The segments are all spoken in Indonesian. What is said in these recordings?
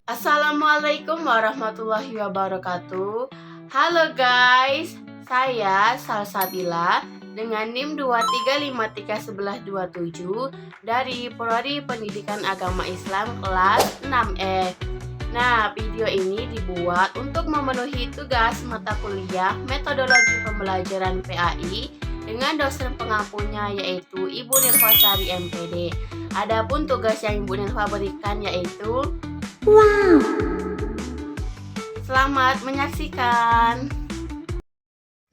Assalamualaikum warahmatullahi wabarakatuh. Halo guys, saya Salsabila dengan NIM 23531127 dari Prodi Pendidikan Agama Islam kelas 6E. Nah, video ini dibuat untuk memenuhi tugas mata kuliah Metodologi Pembelajaran PAI dengan dosen pengampunya yaitu Ibu Nirvasari MPD. Adapun tugas yang Ibu Nirva berikan yaitu selamat menyaksikan.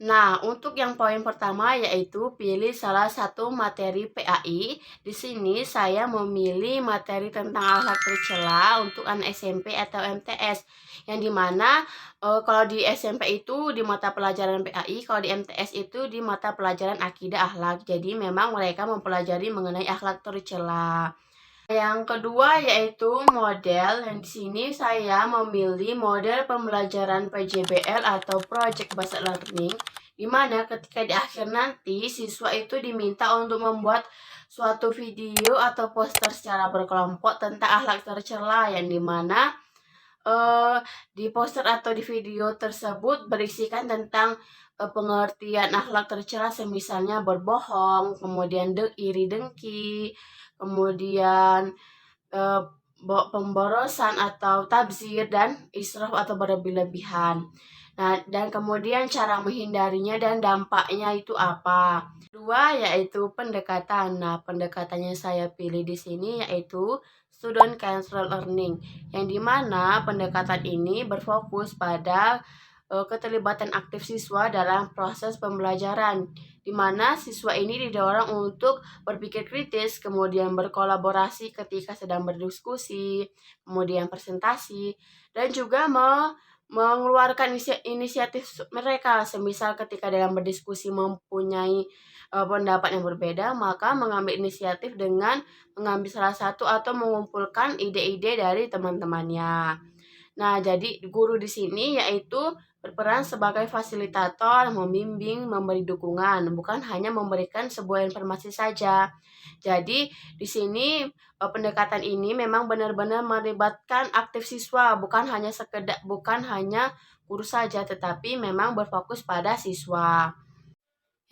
Nah, untuk yang poin pertama yaitu pilih salah satu materi PAI. Di sini saya memilih materi tentang akhlak tercela untuk anak SMP atau MTS. Yang dimana kalau di SMP itu di mata pelajaran PAI, kalau di MTS itu di mata pelajaran akidah akhlak. Jadi memang mereka mempelajari mengenai akhlak tercela. Yang kedua yaitu model. Yang di sini saya memilih model pembelajaran PJBL atau Project Based Learning, di mana ketika di akhir nanti siswa itu diminta untuk membuat suatu video atau poster secara berkelompok tentang akhlak tercela, yang dimana di poster atau di video tersebut berisikan tentang pengertian akhlak tercela, semisalnya berbohong, kemudian iri dengki, kemudian pemborosan atau tabzir, dan israf atau berlebih-lebihan. Nah, dan kemudian cara menghindarinya dan dampaknya itu apa. Kedua yaitu pendekatan. Nah, pendekatannya saya pilih di sini yaitu student centered learning, yang dimana pendekatan ini berfokus pada keterlibatan aktif siswa dalam proses pembelajaran, di mana siswa ini didorong untuk berpikir kritis, kemudian berkolaborasi ketika sedang berdiskusi, kemudian presentasi, dan juga mengeluarkan inisiatif mereka. Semisal ketika dalam berdiskusi mempunyai pendapat yang berbeda, maka mengambil inisiatif dengan mengambil salah satu atau mengumpulkan ide-ide dari teman-temannya. Nah, jadi guru di sini yaitu berperan sebagai fasilitator, membimbing, memberi dukungan, bukan hanya memberikan sebuah informasi saja. Jadi di sini pendekatan ini memang benar-benar melibatkan aktif siswa, bukan hanya guru saja, tetapi memang berfokus pada siswa.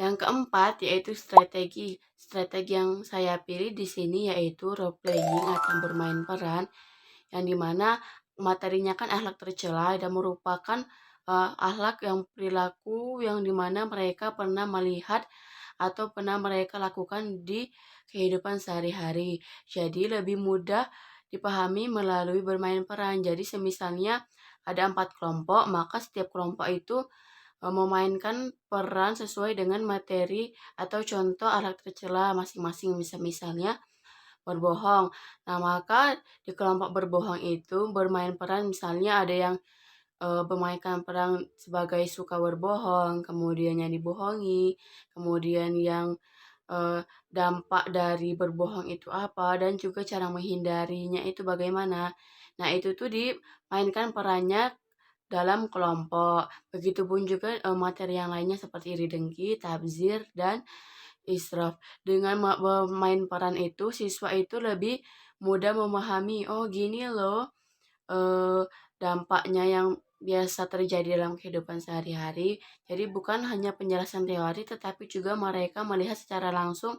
Yang keempat yaitu strategi. Strategi yang saya pilih di sini yaitu role playing atau bermain peran, yang dimana materinya kan akhlak tercela dan merupakan akhlak yang perilaku yang dimana mereka pernah melihat atau pernah mereka lakukan di kehidupan sehari-hari. Jadi lebih mudah dipahami melalui bermain peran. Jadi semisalnya ada 4 kelompok, maka setiap kelompok itu memainkan peran sesuai dengan materi atau contoh akhlak tercela masing-masing. Misalnya berbohong. Nah, maka di kelompok berbohong itu bermain peran, misalnya ada yang memainkan peran sebagai suka berbohong, kemudian yang dibohongi, kemudian yang dampak dari berbohong itu apa, dan juga cara menghindarinya itu bagaimana. Nah, itu tuh dimainkan perannya dalam kelompok. Begitupun juga materi yang lainnya seperti iri dengki, tabzir, dan israf. Dengan bermain peran itu, siswa itu lebih mudah memahami, oh gini loh dampaknya yang biasa terjadi dalam kehidupan sehari-hari. Jadi bukan hanya penjelasan teori, tetapi juga mereka melihat secara langsung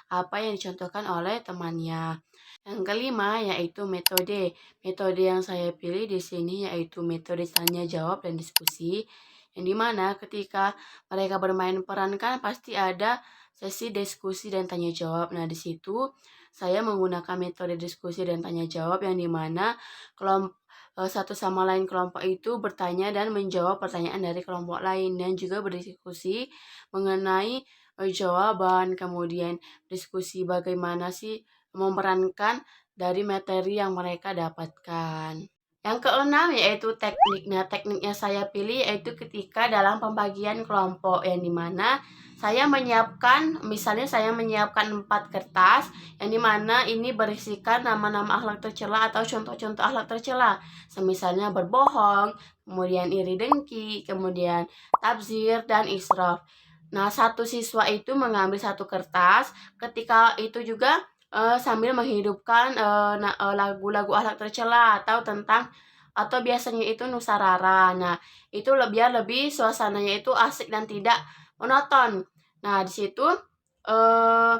apa yang dicontohkan oleh temannya. Yang kelima yaitu metode. Metode yang saya pilih di sini yaitu metode tanya jawab dan diskusi, yang dimana ketika mereka bermain peran kan pasti ada sesi diskusi dan tanya jawab. Nah, di situ saya menggunakan metode diskusi dan tanya jawab, yang dimana satu sama lain kelompok itu bertanya dan menjawab pertanyaan dari kelompok lain, dan juga berdiskusi mengenai jawaban, kemudian diskusi bagaimana sih memerankan dari materi yang mereka dapatkan. Yang keenam yaitu teknik. Nah, tekniknya saya pilih yaitu ketika dalam pembagian kelompok, yang dimana saya menyiapkan 4 kertas, yang dimana ini berisikan nama-nama akhlak tercela atau contoh-contoh akhlak tercela, semisalnya berbohong, kemudian iri dengki, kemudian tabzir, dan israf. Nah, satu siswa itu mengambil satu kertas, ketika itu juga sambil menghidupkan lagu-lagu akhlak tercela atau tentang atau biasanya itu Nusa Rara. Nah, itu biar lebih suasananya itu asik dan tidak monoton. Nah, di situ eh,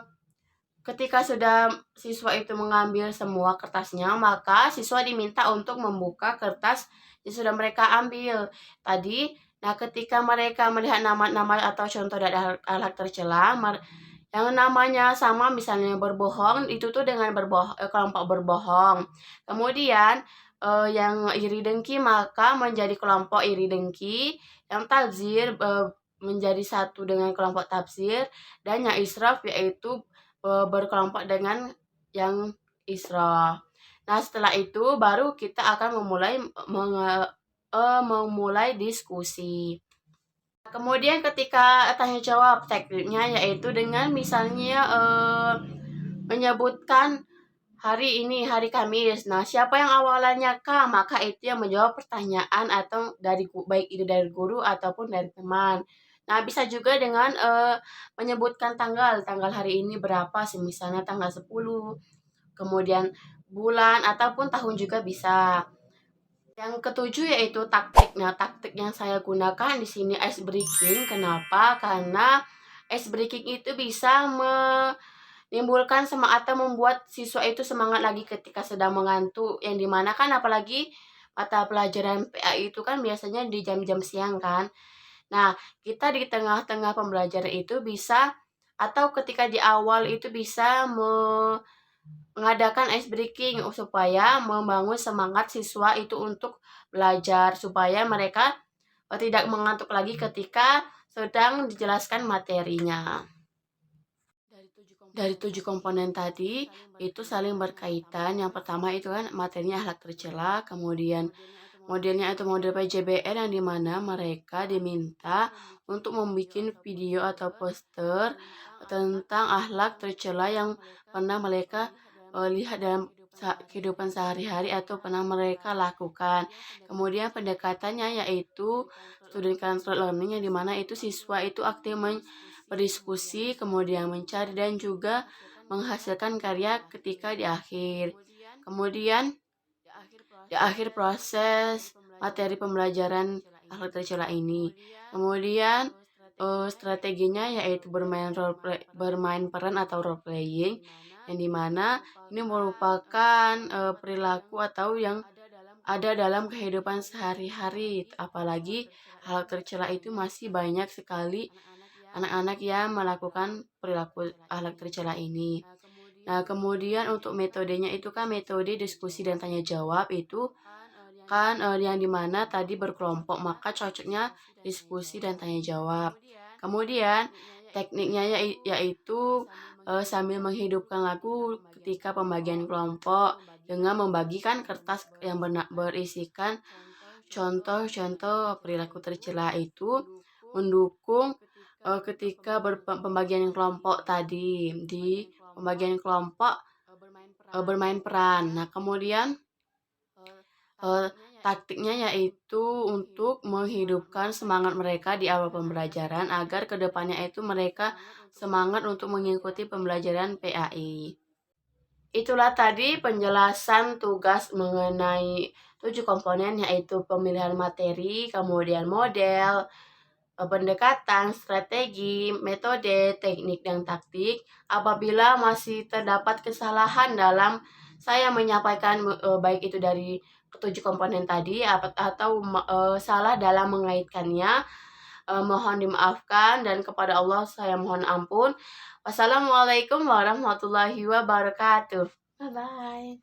ketika sudah siswa itu mengambil semua kertasnya, maka siswa diminta untuk membuka kertas yang sudah mereka ambil tadi. Nah, ketika mereka melihat nama-nama atau contoh dari akhlak tercela, yang namanya sama misalnya berbohong, itu tuh dengan kelompok berbohong. Kemudian yang iri dengki maka menjadi kelompok iri dengki, yang tabzir menjadi satu dengan kelompok tabzir, dan yang israf yaitu berkelompok dengan yang israf. Nah, setelah itu baru kita akan memulai diskusi. Kemudian ketika tanya jawab tekniknya yaitu dengan misalnya menyebutkan hari ini hari Kamis. Nah, siapa yang awalannya K, maka itu yang menjawab pertanyaan atau baik itu dari guru ataupun dari teman. Nah, bisa juga dengan menyebutkan tanggal hari ini berapa, misalnya tanggal 10, kemudian bulan ataupun tahun juga bisa. Yang ketujuh yaitu taktik. Nah, taktik yang saya gunakan di sini ice breaking. Kenapa? Karena ice breaking itu bisa menimbulkan semangat atau membuat siswa itu semangat lagi ketika sedang mengantuk. Yang dimana kan apalagi mata pelajaran PA itu kan biasanya di jam-jam siang kan. Nah, kita di tengah-tengah pembelajaran itu bisa atau ketika di awal itu bisa mengadakan ice breaking supaya membangun semangat siswa itu untuk belajar supaya mereka tidak mengantuk lagi ketika sedang dijelaskan materinya. Dari 7 komponen tadi itu saling berkaitan. Yang pertama itu kan materinya akhlak tercela, kemudian modelnya itu model PJBR yang dimana mereka diminta untuk membuat video atau poster tentang akhlak tercela yang pernah mereka lihat dalam kehidupan sehari-hari atau pernah mereka lakukan. Kemudian pendekatannya yaitu student control learning yang dimana itu siswa itu aktif berdiskusi, kemudian mencari dan juga menghasilkan karya ketika di akhir. Kemudian di akhir proses materi pembelajaran akhlak tercela ini. Kemudian strateginya yaitu bermain peran atau role playing yang dimana ini merupakan perilaku atau yang ada dalam kehidupan sehari-hari, apalagi hal tercela itu masih banyak sekali anak-anak yang melakukan perilaku akhlak tercela ini. Nah, kemudian untuk metodenya itu kan metode diskusi dan tanya jawab itu kan yang dimana tadi berkelompok, maka cocoknya diskusi dan tanya jawab. Kemudian tekniknya yaitu sambil menghidupkan lagu ketika pembagian kelompok dengan membagikan kertas yang berisikan contoh-contoh perilaku tercela itu mendukung ketika pembagian kelompok tadi di pembagian kelompok bermain peran. Nah, kemudian taktiknya yaitu untuk menghidupkan semangat mereka di awal pembelajaran agar kedepannya itu mereka semangat untuk mengikuti pembelajaran PAI. Itulah tadi penjelasan tugas mengenai 7 komponen yaitu pemilihan materi, kemudian model, pendekatan, strategi, metode, teknik, dan taktik. Apabila masih terdapat kesalahan dalam saya menyampaikan baik itu dari 7 komponen tadi atau salah dalam mengaitkannya, mohon dimaafkan dan kepada Allah saya mohon ampun. Wassalamualaikum warahmatullahi wabarakatuh. Bye bye.